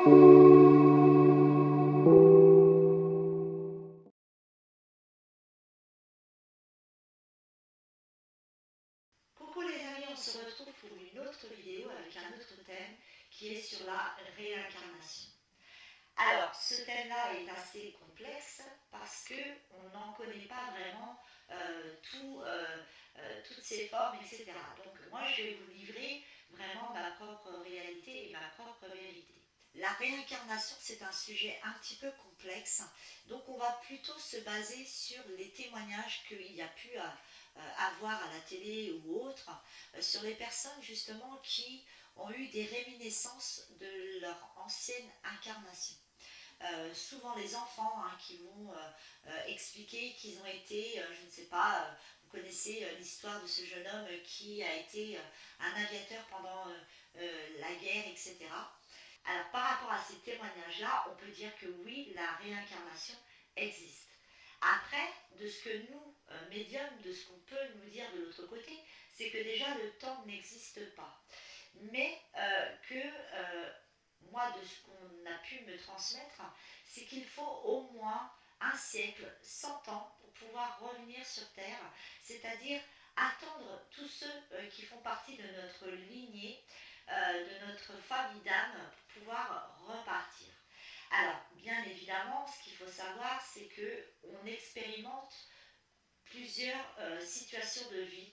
Coucou les amis, on se retrouve pour une autre vidéo avec un autre thème qui est sur la réincarnation. Alors, ce thème-là est assez complexe parce qu'on n'en connaît pas vraiment toutes ses formes, etc. Donc, moi, je vais vous livrer vraiment ma propre réalité et ma propre vérité. La réincarnation, c'est un sujet un petit peu complexe, donc on va plutôt se baser sur les témoignages qu'il y a pu avoir à la télé ou autre, sur les personnes justement qui ont eu des réminiscences de leur ancienne incarnation. Souvent les enfants qui vont expliquer qu'ils ont été, je ne sais pas, vous connaissez l'histoire de ce jeune homme qui a été un aviateur pendant la guerre, etc. Alors par rapport à ces témoignages-là, on peut dire que oui, la réincarnation existe. Après, de ce que nous, médiums, de ce qu'on peut nous dire de l'autre côté, c'est que déjà le temps n'existe pas. Mais que moi, de ce qu'on a pu me transmettre, c'est qu'il faut au moins un siècle, 100 ans, pour pouvoir revenir sur Terre, c'est-à-dire attendre tous ceux qui font partie de notre lignée, de notre famille d'âme, pour pouvoir repartir. Alors, bien évidemment, ce qu'il faut savoir, c'est que on expérimente plusieurs situations de vie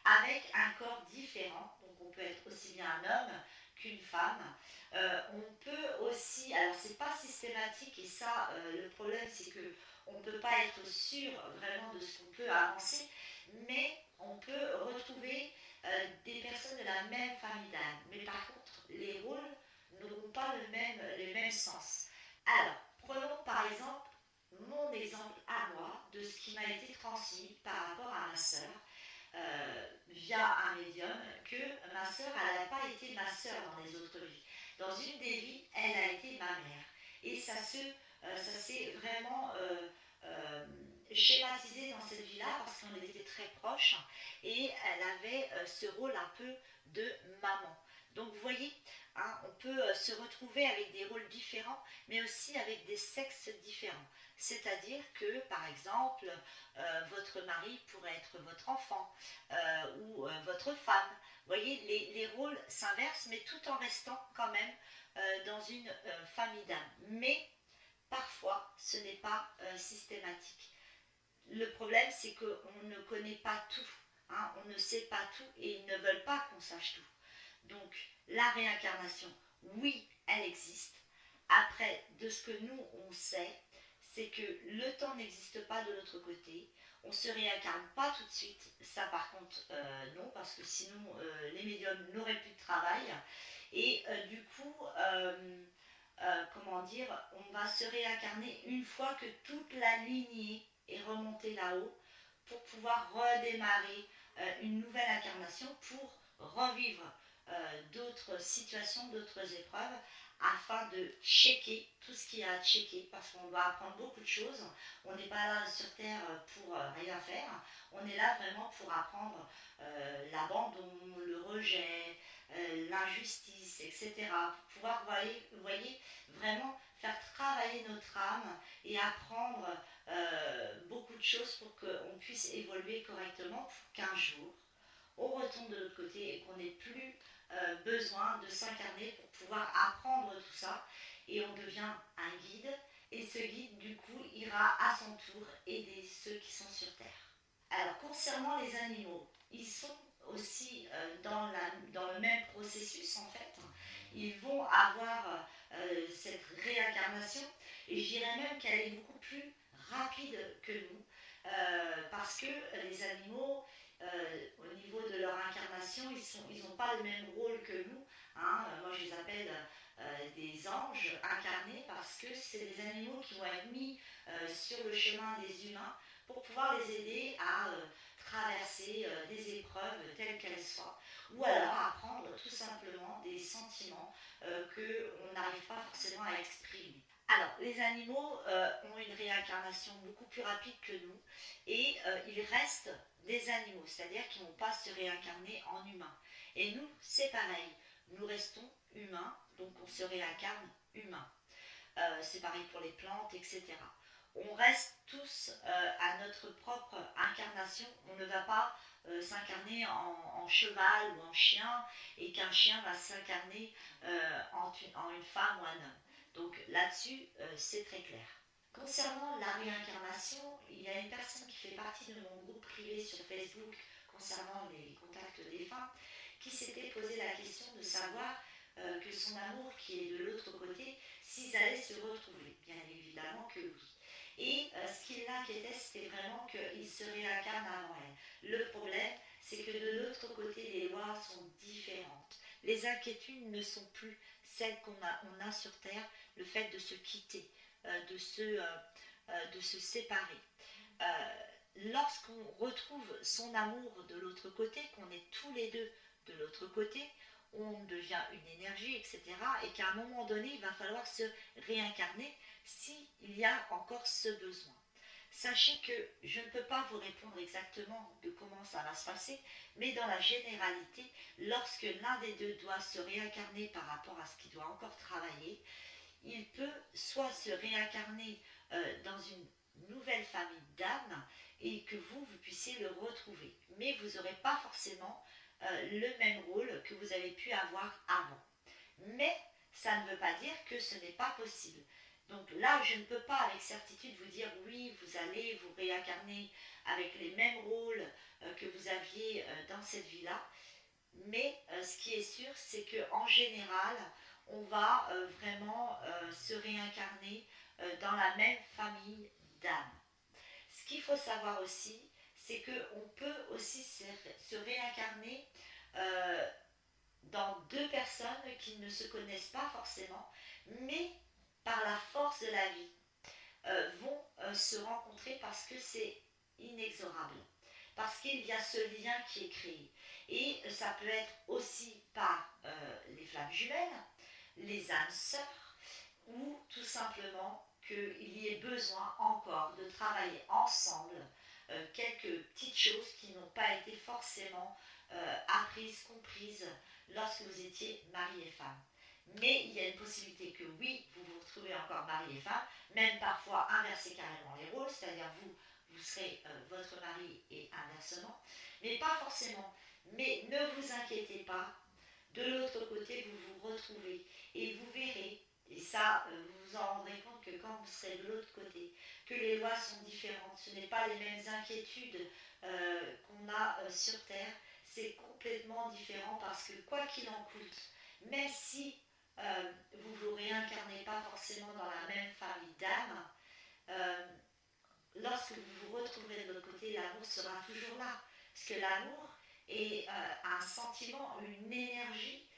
avec un corps différent. Donc, on peut être aussi bien un homme qu'une femme. On peut aussi, alors c'est pas systématique et ça, le problème c'est que on ne peut pas être sûr vraiment de ce qu'on peut avancer, mais on peut retrouver des personnes de la même famille d'âme. Mais par contre, les rôles n'auront pas les mêmes sens. Alors, prenons par exemple mon exemple à moi de ce qui m'a été transmis par rapport à ma sœur via un médium, que ma sœur, elle n'a pas été ma sœur dans les autres vies. Dans une des vies, elle a été ma mère. Et ça s'est vraiment schématisé dans cette vie-là parce qu'on était très proches et elle avait ce rôle un peu de maman. Donc vous voyez, on peut se retrouver avec des rôles différents, mais aussi avec des sexes différents. C'est-à-dire que, par exemple, votre mari pourrait être votre enfant ou votre femme. Vous voyez, les rôles s'inversent, mais tout en restant quand même dans une famille d'âme. Mais parfois, ce n'est pas systématique. Le problème, c'est qu'on ne connaît pas tout. On ne sait pas tout et ils ne veulent pas qu'on sache tout. Donc, la réincarnation, oui, elle existe. Après, de ce que nous, on sait, c'est que le temps n'existe pas de l'autre côté. On ne se réincarne pas tout de suite. Ça, par contre, non, parce que sinon, les médiums n'auraient plus de travail. Et du coup, comment dire, on va se réincarner une fois que toute la lignée est remontée là-haut pour pouvoir redémarrer une nouvelle incarnation pour revivre d'autres situations, d'autres épreuves afin de checker tout ce qu'il y a à checker parce qu'on doit apprendre beaucoup de choses. On n'est pas là sur Terre pour rien faire. On est là vraiment pour apprendre l'abandon, le rejet, l'injustice, etc. Pour pouvoir, vous voyez, vraiment faire travailler notre âme et apprendre beaucoup de choses pour qu'on puisse évoluer correctement pour qu'un jour, on retourne de l'autre côté et qu'on n'ait plus besoin de s'incarner pour pouvoir apprendre tout ça. Et on devient un guide. Et ce guide, du coup, ira à son tour aider ceux qui sont sur Terre. Alors, concernant les animaux, ils sont aussi dans le même processus, en fait. Ils vont avoir cette réincarnation, et je dirais même qu'elle est beaucoup plus rapide que nous, parce que les animaux, au niveau de leur incarnation, ils n'ont pas le même rôle que nous. Moi, je les appelle des anges incarnés parce que c'est des animaux qui vont être mis sur le chemin des humains pour pouvoir les aider à traverser des épreuves telles qu'elles soient, ou alors apprendre tout simplement des sentiments qu'on n'arrive pas forcément à exprimer. Alors, les animaux ont une réincarnation beaucoup plus rapide que nous et ils restent des animaux, c'est-à-dire qu'ils ne vont pas se réincarner en humains. Et nous, c'est pareil, nous restons humain, donc on se réincarne humain. C'est pareil pour les plantes, etc. On reste tous à notre propre incarnation. On ne va pas s'incarner en cheval ou en chien et qu'un chien va s'incarner en une femme ou un homme. Donc là-dessus, c'est très clair. Concernant la réincarnation, il y a une personne qui fait partie de mon groupe privé sur Facebook concernant les contacts défunts qui s'était posé la question de savoir que son amour qui est de l'autre côté, s'ils allaient se retrouver. Bien évidemment que oui. Et ce qui l'inquiétait, c'était vraiment qu'il se réincarne avant elle. Le problème, c'est que de l'autre côté, les lois sont différentes. Les inquiétudes ne sont plus celles qu'on a sur Terre, le fait de se quitter, de se séparer. Lorsqu'on retrouve son amour de l'autre côté, qu'on est tous les deux de l'autre côté, on devient une énergie, etc. Et qu'à un moment donné, il va falloir se réincarner s'il y a encore ce besoin. Sachez que je ne peux pas vous répondre exactement de comment ça va se passer, mais dans la généralité, lorsque l'un des deux doit se réincarner par rapport à ce qu'il doit encore travailler, il peut soit se réincarner dans une nouvelle famille d'âmes et que vous puissiez le retrouver. Mais vous n'aurez pas forcément le même rôle que vous avez pu avoir avant. Mais ça ne veut pas dire que ce n'est pas possible. Donc là, je ne peux pas avec certitude vous dire oui, vous allez vous réincarner avec les mêmes rôles que vous aviez dans cette vie-là. Mais ce qui est sûr, c'est qu'en général, on va vraiment se réincarner dans la même famille d'âmes. Ce qu'il faut savoir aussi, c'est qu'on peut aussi se réincarner euh, dans deux personnes qui ne se connaissent pas forcément, mais par la force de la vie, vont se rencontrer parce que c'est inexorable, parce qu'il y a ce lien qui est créé. Et ça peut être aussi par les flammes jumelles, les âmes sœurs, ou tout simplement qu'il y ait besoin encore de travailler ensemble quelques petites choses qui n'ont pas été forcément apprises, comprises lorsque vous étiez mari et femme. Mais il y a une possibilité que oui, vous vous retrouvez encore mari et femme, même parfois inverser carrément les rôles, c'est-à-dire vous serez votre mari et inversement, mais pas forcément. Mais ne vous inquiétez pas, de l'autre côté, vous vous retrouvez et vous verrez, et ça, vous vous en rendrez compte que quand vous serez de l'autre côté, que les lois sont différentes, ce n'est pas les mêmes inquiétudes qu'on a sur Terre, c'est complètement différent parce que quoi qu'il en coûte, même si vous ne vous réincarnez pas forcément dans la même famille d'âmes, euh, lorsque vous vous retrouverez de l'autre côté, l'amour sera toujours là. Parce que l'amour est un sentiment, une énergie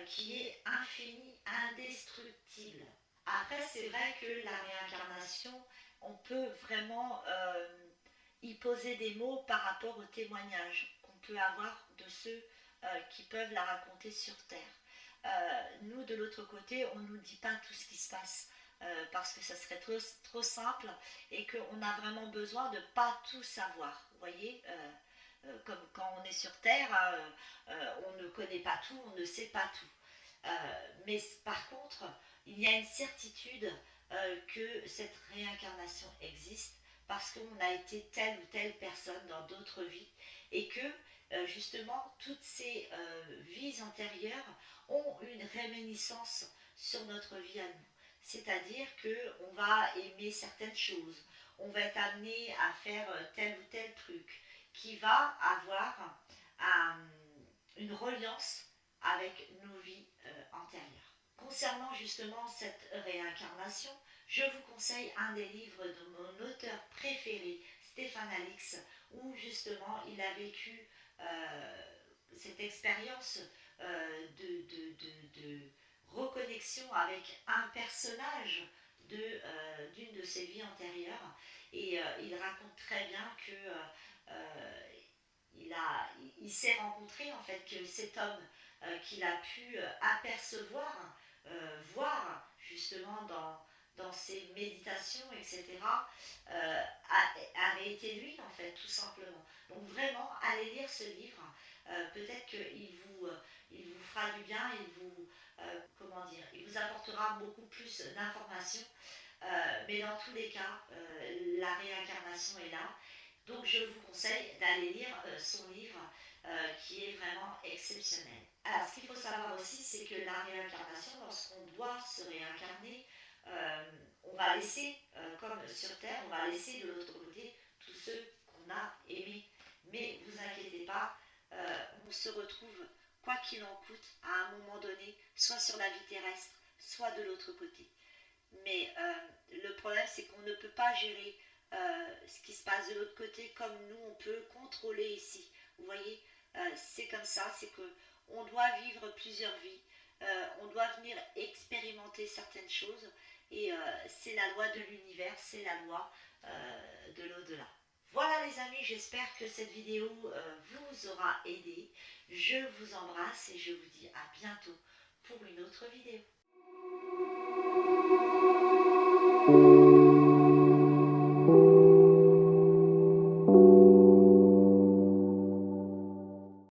qui est infinie, indestructible. Après, c'est vrai que la réincarnation, on peut vraiment y poser des mots par rapport aux témoignages qu'on peut avoir de ceux qui peuvent la raconter sur Terre. Nous, de l'autre côté, on ne nous dit pas tout ce qui se passe. Parce que ça serait trop simple et qu'on a vraiment besoin de ne pas tout savoir. Vous voyez, comme quand on est sur Terre, on ne connaît pas tout, on ne sait pas tout. Mais par contre, il y a une certitude que cette réincarnation existe parce qu'on a été telle ou telle personne dans d'autres vies et que justement toutes ces vies antérieures ont une réminiscence sur notre vie à nous. C'est-à-dire qu'on va aimer certaines choses, on va être amené à faire tel ou tel truc qui va avoir une reliance avec nos vies antérieures. Concernant justement cette réincarnation, je vous conseille un des livres de mon auteur préféré, Stéphane Alix, où justement il a vécu cette expérience de reconnexion avec un personnage d'une de ses vies antérieures. Et il raconte très bien que il s'est rencontré en fait que cet homme qu'il a pu apercevoir, voir justement dans ses méditations, etc., avait été lui en fait, tout simplement. Donc vraiment, allez lire ce livre peut-être il vous fera du bien, comment dire, il vous apportera beaucoup plus d'informations. Mais dans tous les cas, la réincarnation est là. Donc je vous conseille d'aller lire son livre qui est vraiment exceptionnel. Alors ce qu'il faut savoir aussi, c'est que la réincarnation, lorsqu'on doit se réincarner, on va laisser, comme sur Terre, on va laisser de l'autre côté tous ceux qu'on a aimés. Mais vous inquiétez pas, on se retrouve, quoi qu'il en coûte, à un moment donné, soit sur la vie terrestre, soit de l'autre côté. Mais le problème, c'est qu'on ne peut pas gérer ce qui se passe de l'autre côté comme nous, on peut contrôler ici. Vous voyez, c'est comme ça, c'est que on doit vivre plusieurs vies, on doit venir expérimenter certaines choses, et c'est la loi de l'univers, c'est la loi de l'au-delà. Voilà les amis, j'espère que cette vidéo vous aura aidé. Je vous embrasse et je vous dis à bientôt pour une autre vidéo.